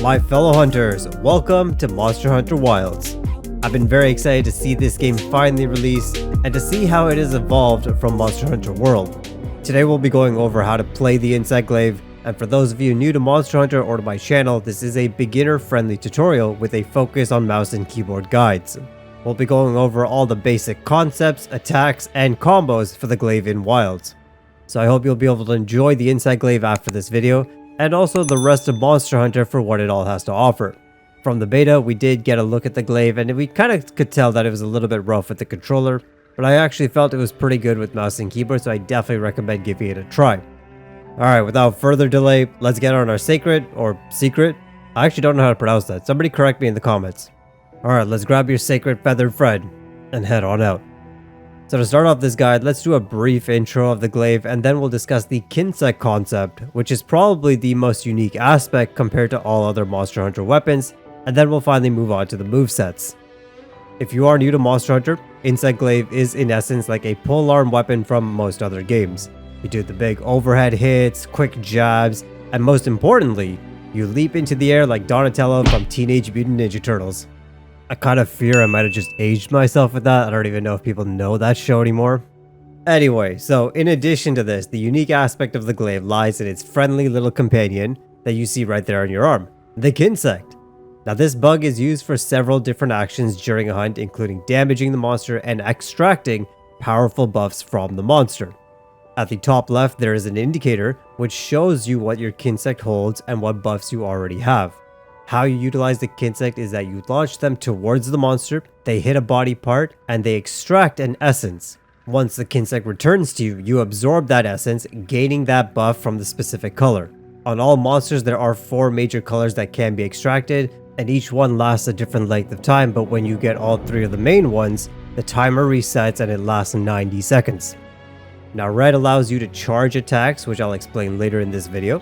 My fellow hunters, welcome to Monster Hunter Wilds. I've been very excited to see this game finally released and to see how it has evolved from Monster Hunter World. Today we'll be going over how to play the Insect Glaive, and for those of you new to Monster Hunter or to my channel, this is a beginner-friendly tutorial with a focus on mouse and keyboard guides. We'll be going over all the basic concepts, attacks, and combos for the Glaive in Wilds. So I hope you'll be able to enjoy the Insect Glaive after this video, and also the rest of Monster Hunter for what it all has to offer. From the beta, we did get a look at the Glaive, and we kind of could tell that it was a little bit rough with the controller, but I actually felt it was pretty good with mouse and keyboard, so I definitely recommend giving it a try. Alright, without further delay, let's get on our secret. I actually don't know how to pronounce that. Somebody correct me in the comments. Alright, let's grab your sacred feathered friend and head on out. So to start off this guide, let's do a brief intro of the Glaive, and then we'll discuss the Kinsect concept, which is probably the most unique aspect compared to all other Monster Hunter weapons, and then we'll finally move on to the movesets. If you are new to Monster Hunter, Insect Glaive is in essence like a polearm weapon from most other games. You do the big overhead hits, quick jabs, and most importantly, you leap into the air like Donatello from Teenage Mutant Ninja Turtles. I kind of fear I might have just aged myself with that. I don't even know if people know that show anymore. Anyway, so in addition to this, the unique aspect of the Glaive lies in its friendly little companion that you see right there on your arm, the Kinsect. Now this bug is used for several different actions during a hunt, including damaging the monster and extracting powerful buffs from the monster. At the top left, there is an indicator which shows you what your Kinsect holds and what buffs you already have. How you utilize the Kinsect is that you launch them towards the monster, they hit a body part, and they extract an essence. Once the Kinsect returns to you, you absorb that essence, gaining that buff from the specific color. On all monsters, there are 4 major colors that can be extracted, and each one lasts a different length of time, but when you get all 3 of the main ones, the timer resets and it lasts 90 seconds. Now red allows you to charge attacks, which I'll explain later in this video.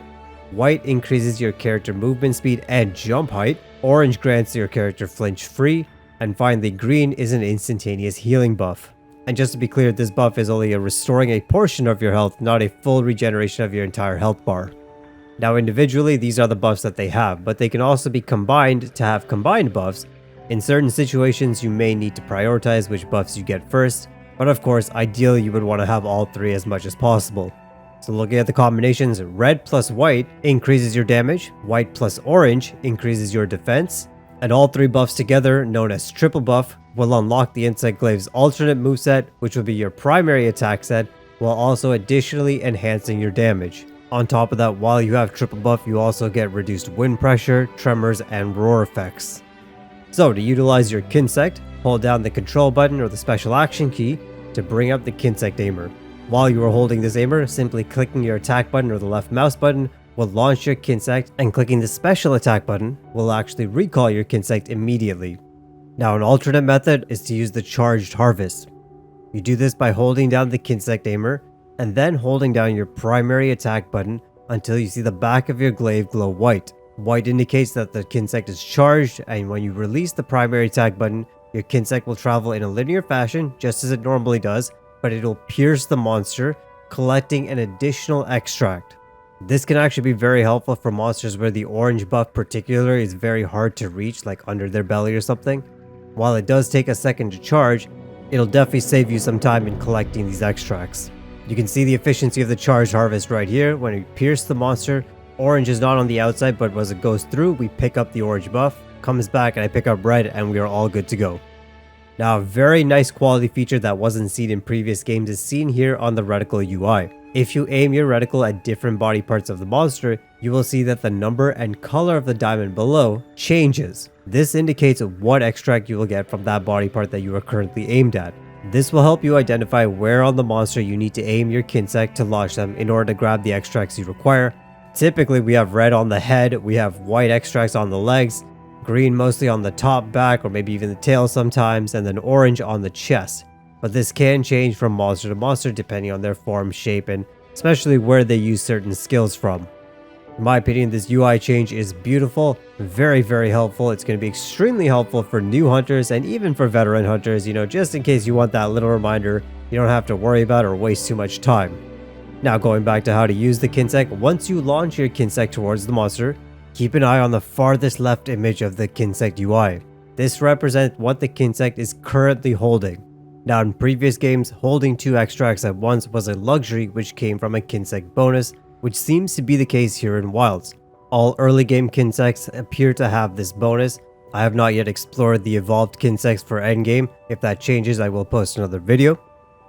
White increases your character movement speed and jump height. Orange grants your character flinch free. And finally, green is an instantaneous healing buff. And just to be clear, this buff is only restoring a portion of your health, not a full regeneration of your entire health bar. Now individually, these are the buffs that they have, but they can also be combined to have combined buffs. In certain situations, you may need to prioritize which buffs you get first, but of course, ideally you would want to have all 3 as much as possible. So looking at the combinations, red plus white increases your damage, white plus orange increases your defense, and all 3 buffs together, known as triple buff, will unlock the Insect Glaive's alternate moveset, which will be your primary attack set, while also additionally enhancing your damage. On top of that, while you have triple buff, you also get reduced wind pressure, tremors, and roar effects. So to utilize your Kinsect, hold down the control button or the special action key to bring up the Kinsect aimer. While you are holding this aimer, simply clicking your attack button or the left mouse button will launch your Kinsect, and clicking the special attack button will actually recall your Kinsect immediately. Now an alternate method is to use the charged harvest. You do this by holding down the Kinsect aimer and then holding down your primary attack button until you see the back of your glaive glow white. White indicates that the Kinsect is charged, and when you release the primary attack button, your Kinsect will travel in a linear fashion just as it normally does, but it'll pierce the monster, collecting an additional extract. This can actually be very helpful for monsters where the orange buff particularly is very hard to reach, like under their belly or something. While it does take a second to charge, it'll definitely save you some time in collecting these extracts. You can see the efficiency of the charged harvest right here. When we pierce the monster, orange is not on the outside, but as it goes through, we pick up the orange buff, comes back, and I pick up red, and we are all good to go. Now, a very nice quality feature that wasn't seen in previous games is seen here on the reticle UI. If you aim your reticle at different body parts of the monster, you will see that the number and color of the diamond below changes. This indicates what extract you will get from that body part that you are currently aimed at. This will help you identify where on the monster you need to aim your Kinsect to launch them in order to grab the extracts you require. Typically, we have red on the head, we have white extracts on the legs, green mostly on the top, back, or maybe even the tail sometimes, and then orange on the chest. But this can change from monster to monster depending on their form, shape, and especially where they use certain skills from. In my opinion, this UI change is beautiful, very helpful. It's going to be extremely helpful for new hunters and even for veteran hunters, just in case you want that little reminder you don't have to worry about or waste too much time. Now going back to how to use the Kinsect, once you launch your Kinsect towards the monster, Keep an eye on the farthest left image of the Kinsect UI. This represents what the Kinsect is currently holding. Now in previous games, holding 2 extracts at once was a luxury which came from a Kinsect bonus, which seems to be the case here in Wilds. All early game Kinsects appear to have this bonus. I have not yet explored the evolved Kinsects for endgame. If that changes, I will post another video.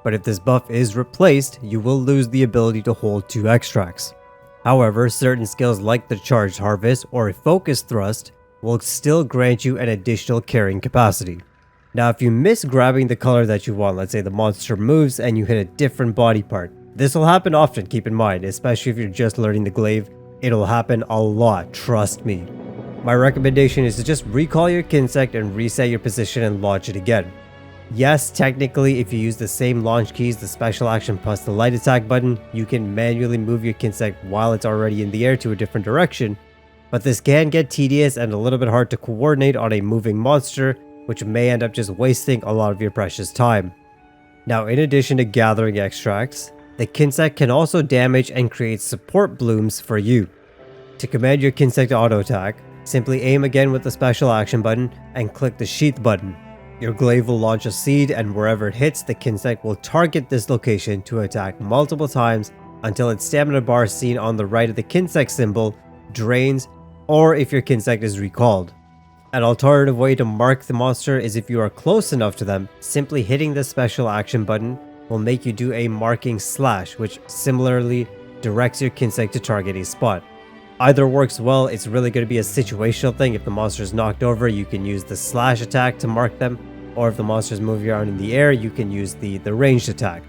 But if this buff is replaced, you will lose the ability to hold 2 extracts. However, certain skills like the Charged Harvest or a Focus Thrust will still grant you an additional carrying capacity. Now if you miss grabbing the color that you want, let's say the monster moves and you hit a different body part. This will happen often, keep in mind, especially if you're just learning the Glaive. It'll happen a lot, trust me. My recommendation is to just recall your Kinsect and reset your position and launch it again. Yes, technically if you use the same launch keys, the special action plus the light attack button, you can manually move your Kinsect while it's already in the air to a different direction. But this can get tedious and a little bit hard to coordinate on a moving monster, which may end up just wasting a lot of your precious time. Now in addition to gathering extracts, the Kinsect can also damage and create support blooms for you. To command your Kinsect auto attack, simply aim again with the special action button and click the sheath button. Your Glaive will launch a seed and wherever it hits, the Kinsect will target this location to attack multiple times until its stamina bar seen on the right of the Kinsect symbol drains, or if your Kinsect is recalled. An alternative way to mark the monster is if you are close enough to them, simply hitting the special action button will make you do a marking slash, which similarly directs your Kinsect to target a spot. Either works well. It's really going to be a situational thing. If the monster is knocked over, you can use the slash attack to mark them, or if the monster is moving around in the air, you can use the ranged attack.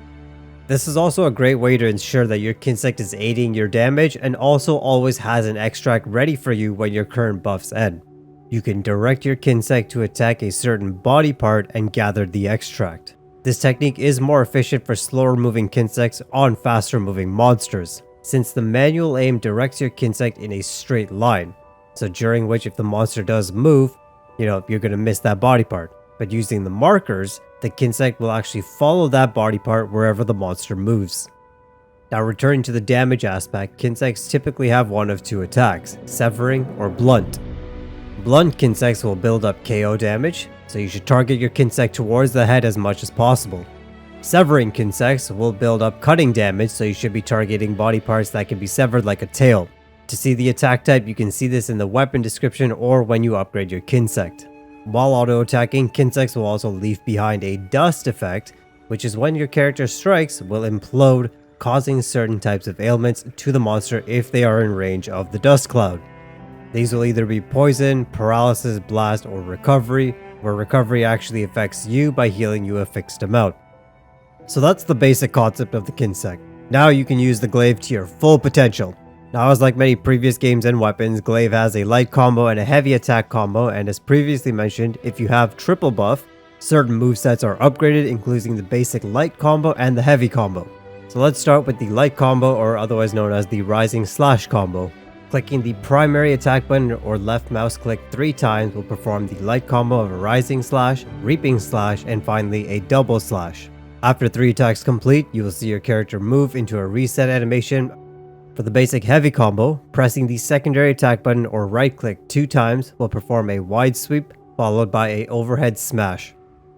This is also a great way to ensure that your Kinsect is aiding your damage and also always has an extract ready for you when your current buffs end. You can direct your Kinsect to attack a certain body part and gather the extract. This technique is more efficient for slower moving Kinsects on faster moving monsters, since the manual aim directs your Kinsect in a straight line, so during which if the monster does move, you're going to miss that body part. But using the markers, the Kinsect will actually follow that body part wherever the monster moves. Now returning to the damage aspect, Kinsects typically have one of 2 attacks, Severing or Blunt. Blunt Kinsects will build up KO damage, so you should target your Kinsect towards the head as much as possible. Severing Kinsects will build up cutting damage, so you should be targeting body parts that can be severed like a tail. To see the attack type, you can see this in the weapon description or when you upgrade your Kinsect. While auto-attacking, Kinsects will also leave behind a dust effect, which is when your character strikes will implode, causing certain types of ailments to the monster if they are in range of the dust cloud. These will either be poison, paralysis, blast, or recovery, where recovery actually affects you by healing you a fixed amount. So that's the basic concept of the Kinsect. Now you can use the Glaive to your full potential. Now as like many previous games and weapons, Glaive has a light combo and a heavy attack combo, and as previously mentioned, if you have triple buff, certain movesets are upgraded, including the basic light combo and the heavy combo. So let's start with the light combo, or otherwise known as the rising slash combo. Clicking the primary attack button or left mouse click 3 times will perform the light combo of a rising slash, reaping slash, and finally a double slash. After 3 attacks complete, you will see your character move into a reset animation. For the basic heavy combo, pressing the secondary attack button or right click 2 times will perform a wide sweep followed by a overhead smash.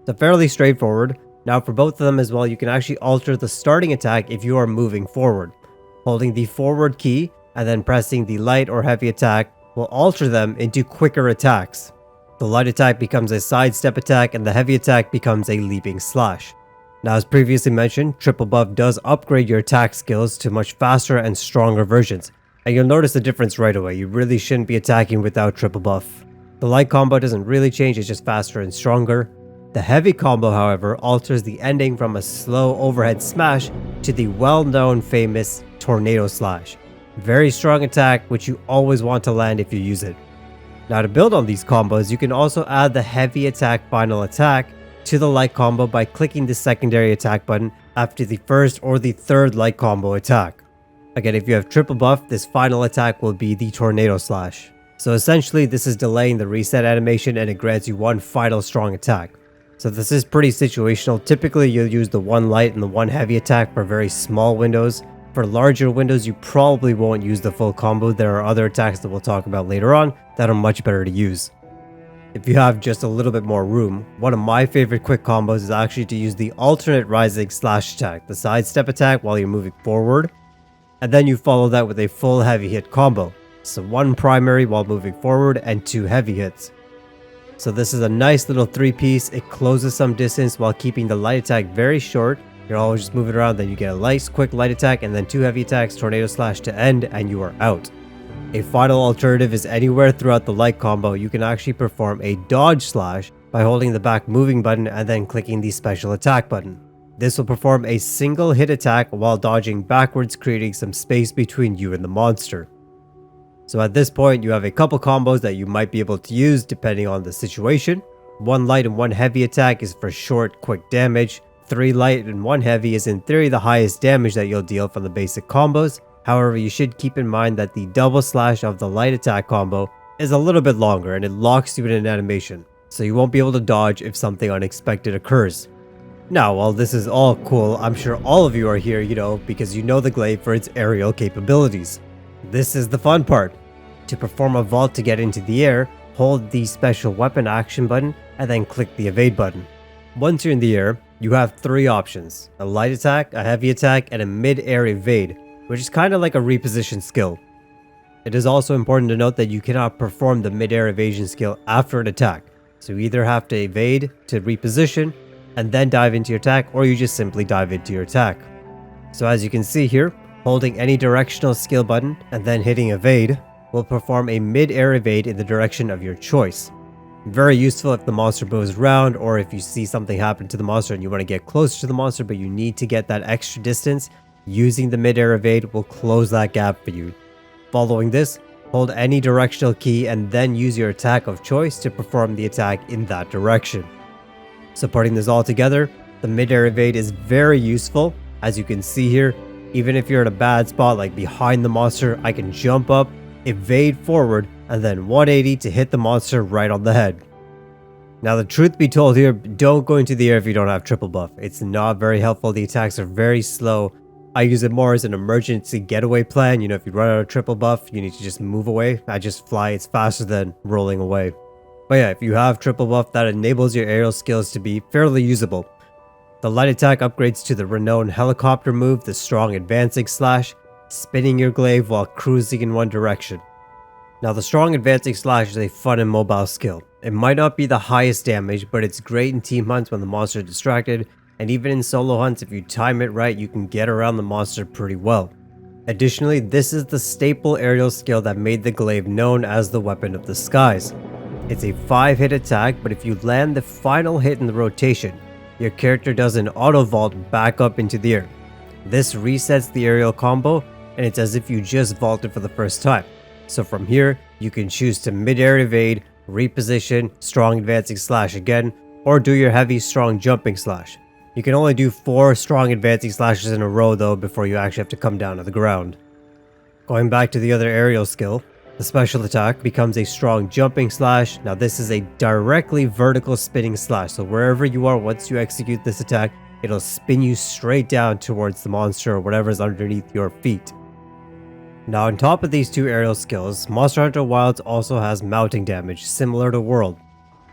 So fairly straightforward. Now for both of them as well, you can actually alter the starting attack if you are moving forward. Holding the forward key and then pressing the light or heavy attack will alter them into quicker attacks. The light attack becomes a sidestep attack and the heavy attack becomes a leaping slash. Now as previously mentioned, triple buff does upgrade your attack skills to much faster and stronger versions, and you'll notice the difference right away. You really shouldn't be attacking without triple buff. The light combo doesn't really change, it's just faster and stronger. The heavy combo, however, alters the ending from a slow overhead smash to the well-known famous tornado slash. Very strong attack, which you always want to land if you use it. Now to build on these combos, you can also add the heavy attack final attack to the light combo by clicking the secondary attack button after the first or the third light combo attack. Again, if you have triple buff, this final attack will be the tornado slash. So essentially this is delaying the reset animation and it grants you one final strong attack. So this is pretty situational. Typically you'll use the one light and the one heavy attack for very small windows, For larger windows, you probably won't use the full combo. There are other attacks that we'll talk about later on that are much better to use. If you have just a little bit more room, one of my favorite quick combos is actually to use the alternate rising slash attack, the sidestep attack while you're moving forward, and then you follow that with a full heavy hit combo. So 1 primary while moving forward and 2 heavy hits. So this is a nice little 3-piece. It closes some distance while keeping the light attack very short. You're always just moving around, then you get a nice quick light attack and then 2 heavy attacks, tornado slash to end, and you are out. A final alternative is anywhere throughout the light combo, you can actually perform a dodge slash by holding the back moving button and then clicking the special attack button. This will perform a single hit attack while dodging backwards, creating some space between you and the monster. So at this point, you have a couple combos that you might be able to use depending on the situation. 1 light and 1 heavy attack is for short, quick damage. 3 light and 1 heavy is in theory the highest damage that you'll deal from the basic combos. However, you should keep in mind that the double slash of the light attack combo is a little bit longer and it locks you in an animation, so you won't be able to dodge if something unexpected occurs. Now, while this is all cool, I'm sure all of you are here, because you know the Glaive for its aerial capabilities. This is the fun part. To perform a vault to get into the air, hold the special weapon action button and then click the evade button. Once you're in the air, you have 3 options: a light attack, a heavy attack, and a mid-air evade, which is kind of like a reposition skill. It is also important to note that you cannot perform the mid-air evasion skill after an attack, so you either have to evade to reposition and then dive into your attack, or you just simply dive into your attack. So as you can see here, holding any directional skill button and then hitting evade will perform a mid-air evade in the direction of your choice. Very useful if the monster moves around, or if you see something happen to the monster and you want to get closer to the monster but you need to get that extra distance. Using the mid-air evade will close that gap for you. Following this, hold any directional key and then use your attack of choice to perform the attack in that direction. So putting this all together, the mid-air evade is very useful. As you can see here, even if you're in a bad spot like behind the monster, I can jump up, evade forward, and then 180 to hit the monster right on the head. Now the truth be told here, don't go into the air if you don't have triple buff. It's not very helpful. The attacks are very slow. I use it more as an emergency getaway plan. If you run out of triple buff, you need to just move away. I just fly. It's faster than rolling away. But yeah, if you have triple buff, that enables your aerial skills to be fairly usable. The light attack upgrades to the renowned helicopter move, the strong advancing slash, spinning your glaive while cruising in one direction. Now the strong advancing slash is a fun and mobile skill. It might not be the highest damage, but it's great in team hunts when the monster is distracted, and even in solo hunts, if you time it right, you can get around the monster pretty well. Additionally, this is the staple aerial skill that made the Glaive known as the weapon of the skies. It's a 5-hit attack, but if you land the final hit in the rotation, your character does an auto vault back up into the air. This resets the aerial combo, and it's as if you just vaulted for the first time. So from here, you can choose to mid-air evade, reposition, strong advancing slash again, or do your heavy strong jumping slash. You can only do 4 strong advancing slashes in a row though before you actually have to come down to the ground. Going back to the other aerial skill, the special attack becomes a strong jumping slash. Now this is a directly vertical spinning slash, so wherever you are once you execute this attack, it'll spin you straight down towards the monster or whatever is underneath your feet. Now on top of these 2 aerial skills, Monster Hunter Wilds also has mounting damage, similar to World.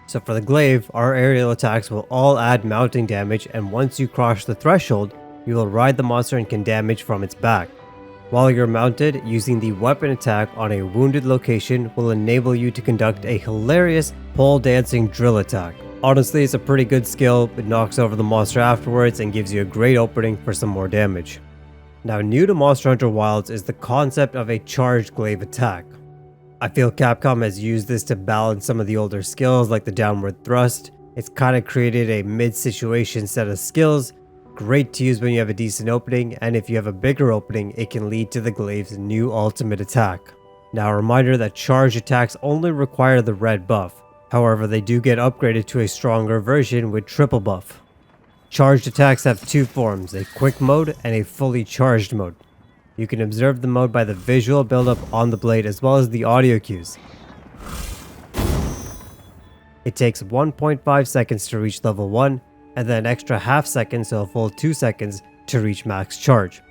So for the Glaive, our aerial attacks will all add mounting damage, and once you cross the threshold, you will ride the monster and can damage from its back. While you're mounted, using the weapon attack on a wounded location will enable you to conduct a hilarious pole dancing drill attack. Honestly, it's a pretty good skill. It knocks over the monster afterwards and gives you a great opening for some more damage. Now new to Monster Hunter Wilds is the concept of a charged glaive attack. I feel Capcom has used this to balance some of the older skills like the downward thrust. It's kind of created a mid-situation set of skills, great to use when you have a decent opening, and if you have a bigger opening, it can lead to the glaive's new ultimate attack. Now a reminder that charged attacks only require the red buff, however they do get upgraded to a stronger version with triple buff. Charged attacks have 2 forms, a quick mode and a fully charged mode. You can observe the mode by the visual buildup on the blade as well as the audio cues. It takes 1.5 seconds to reach level 1, and then an extra half second, so a full 2 seconds, to reach max charge.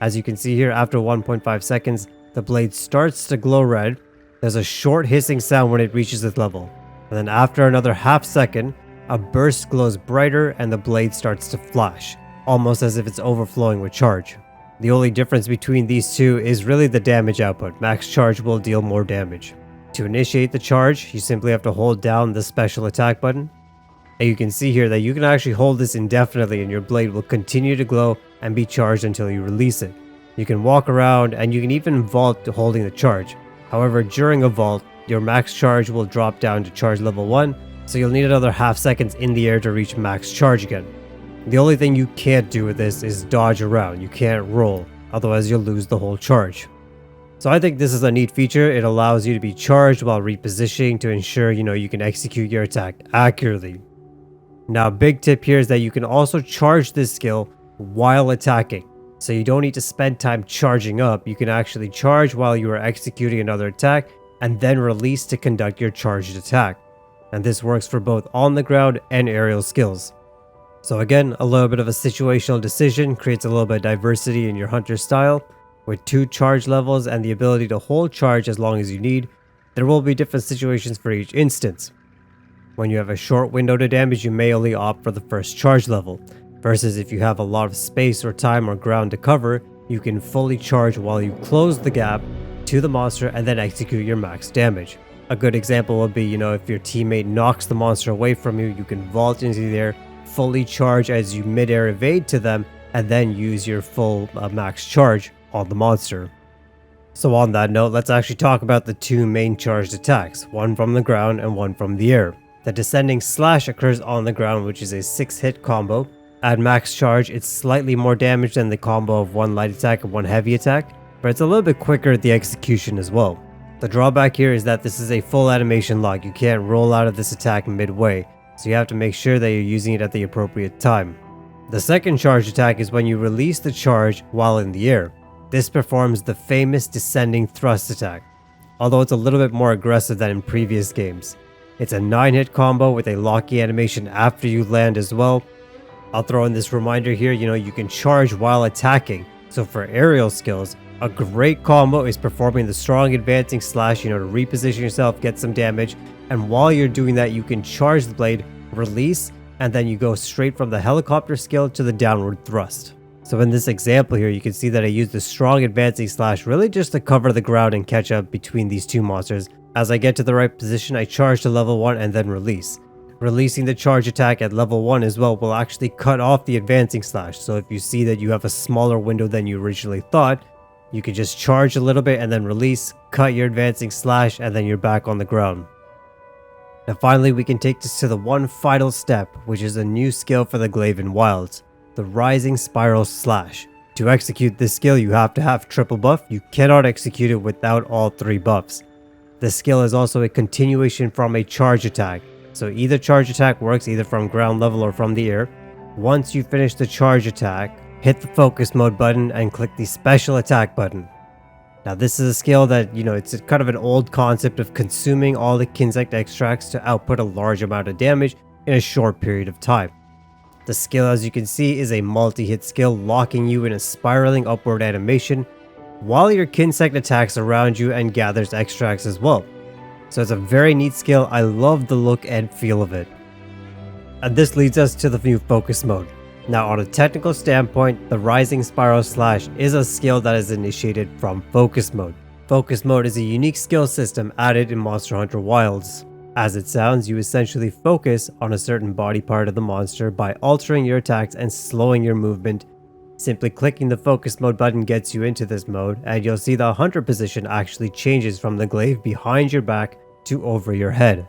As you can see here, after 1.5 seconds, the blade starts to glow red. There's a short hissing sound when it reaches this level. And then after another half second, a burst glows brighter and the blade starts to flash, almost as if it's overflowing with charge. The only difference between these two is really the damage output. Max charge will deal more damage. To initiate the charge, you simply have to hold down the special attack button. And you can see here that you can actually hold this indefinitely and your blade will continue to glow and be charged until you release it. You can walk around and you can even vault holding the charge. However, during a vault, your max charge will drop down to charge level 1, so you'll need another half seconds in the air to reach max charge again. The only thing you can't do with this is dodge around. You can't roll, otherwise you'll lose the whole charge. So I think this is a neat feature. It allows you to be charged while repositioning to ensure you can execute your attack accurately. Now, a big tip here is that you can also charge this skill while attacking. So you don't need to spend time charging up. You can actually charge while you are executing another attack and then release to conduct your charged attack. And this works for both on the ground and aerial skills. So again, a little bit of a situational decision creates a little bit of diversity in your hunter style. With 2 charge levels and the ability to hold charge as long as you need, there will be different situations for each instance. When you have a short window to damage, you may only opt for the first charge level, versus if you have a lot of space or time or ground to cover, you can fully charge while you close the gap to the monster and then execute your max damage. A good example would be, if your teammate knocks the monster away from you, you can vault into the air, fully charge as you midair evade to them, and then use your full max charge on the monster. So on that note, let's actually talk about the 2 main charged attacks, one from the ground and one from the air. The descending slash occurs on the ground, which is a 6-hit combo. At max charge, it's slightly more damage than the combo of 1 light attack and 1 heavy attack, but it's a little bit quicker at the execution as well. The drawback here is that this is a full animation lock. You can't roll out of this attack midway, so you have to make sure that you're using it at the appropriate time. The second charge attack is when you release the charge while in the air. This performs the famous descending thrust attack, although it's a little bit more aggressive than in previous games. It's a 9-hit combo with a locky animation after you land as well. I'll throw in this reminder here, you can charge while attacking. So for aerial skills, a great combo is performing the strong advancing slash, to reposition yourself, get some damage. And while you're doing that, you can charge the blade, release, and then you go straight from the helicopter skill to the downward thrust. So in this example here, you can see that I used the strong advancing slash really just to cover the ground and catch up between these 2 monsters. As I get to the right position, I charge to level 1 and then release. Releasing the charge attack at level 1 as well will actually cut off the advancing slash. So if you see that you have a smaller window than you originally thought, you can just charge a little bit and then release, cut your advancing slash, and then you're back on the ground. Now finally, we can take this to the one final step, which is a new skill for the Glaive in Wilds, the Rising Spiral Slash. To execute this skill, you have to have triple buff. You cannot execute it without all 3 buffs. This skill is also a continuation from a charge attack. So either charge attack works either from ground level or from the air. Once you finish the charge attack, hit the focus mode button and click the special attack button. Now this is a skill that, it's kind of an old concept of consuming all the Kinsect extracts to output a large amount of damage in a short period of time. The skill, as you can see, is a multi-hit skill, locking you in a spiraling upward animation while your Kinsect attacks around you and gathers extracts as well. So it's a very neat skill. I love the look and feel of it. And this leads us to the new focus mode. Now on a technical standpoint, the Rising Spiral Slash is a skill that is initiated from focus mode. Focus mode is a unique skill system added in Monster Hunter Wilds. As it sounds, you essentially focus on a certain body part of the monster by altering your attacks and slowing your movement. Simply clicking the focus mode button gets you into this mode, and you'll see the hunter position actually changes from the glaive behind your back to over your head.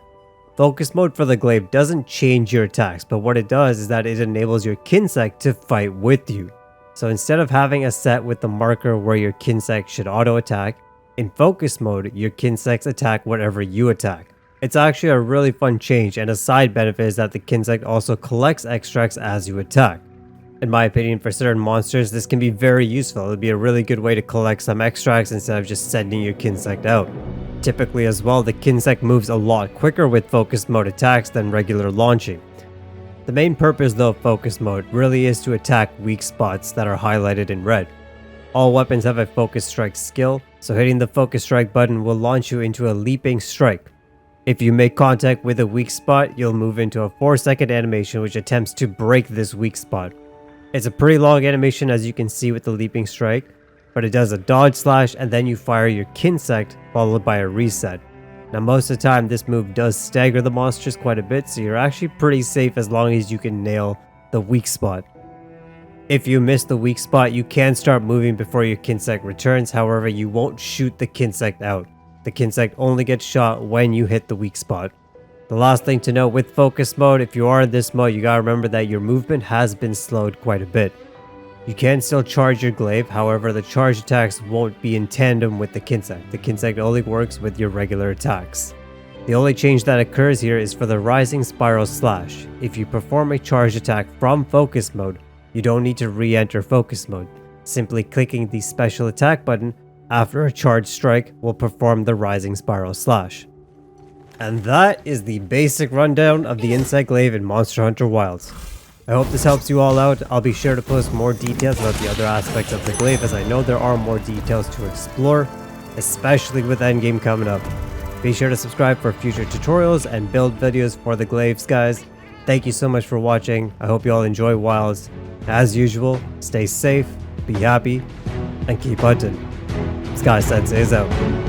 Focus mode for the glaive doesn't change your attacks, but what it does is that it enables your Kinsect to fight with you. So instead of having a set with the marker where your Kinsect should auto attack, in focus mode your Kinsects attack whatever you attack. It's actually a really fun change, and a side benefit is that the Kinsect also collects extracts as you attack. In my opinion, for certain monsters, this can be very useful. It would be a really good way to collect some extracts instead of just sending your Kinsect out. Typically as well, the Kinsect moves a lot quicker with focus mode attacks than regular launching. The main purpose though of focus mode really is to attack weak spots that are highlighted in red. All weapons have a focus strike skill, so hitting the focus strike button will launch you into a leaping strike. If you make contact with a weak spot, you'll move into a 4-second animation which attempts to break this weak spot. It's a pretty long animation as you can see with the leaping strike, but it does a dodge slash and then you fire your Kinsect followed by a reset. Now most of the time this move does stagger the monsters quite a bit, so you're actually pretty safe as long as you can nail the weak spot. If you miss the weak spot, you can start moving before your Kinsect returns, however you won't shoot the Kinsect out. The Kinsect only gets shot when you hit the weak spot. The last thing to note with focus mode, if you are in this mode, you gotta remember that your movement has been slowed quite a bit. You can still charge your Glaive, however the charge attacks won't be in tandem with the Kinsect. The Kinsect only works with your regular attacks. The only change that occurs here is for the Rising Spiral Slash. If you perform a charge attack from focus mode, you don't need to re-enter focus mode. Simply clicking the special attack button after a charge strike will perform the Rising Spiral Slash. And that is the basic rundown of the Insect Glaive in Monster Hunter Wilds. I hope this helps you all out. I'll be sure to post more details about the other aspects of the Glaive, as I know there are more details to explore, especially with endgame coming up. Be sure to subscribe for future tutorials and build videos for the Glaives, guys. Thank you so much for watching. I hope you all enjoy Wilds. As usual, stay safe, be happy, and keep hunting. Sky Sensei is out.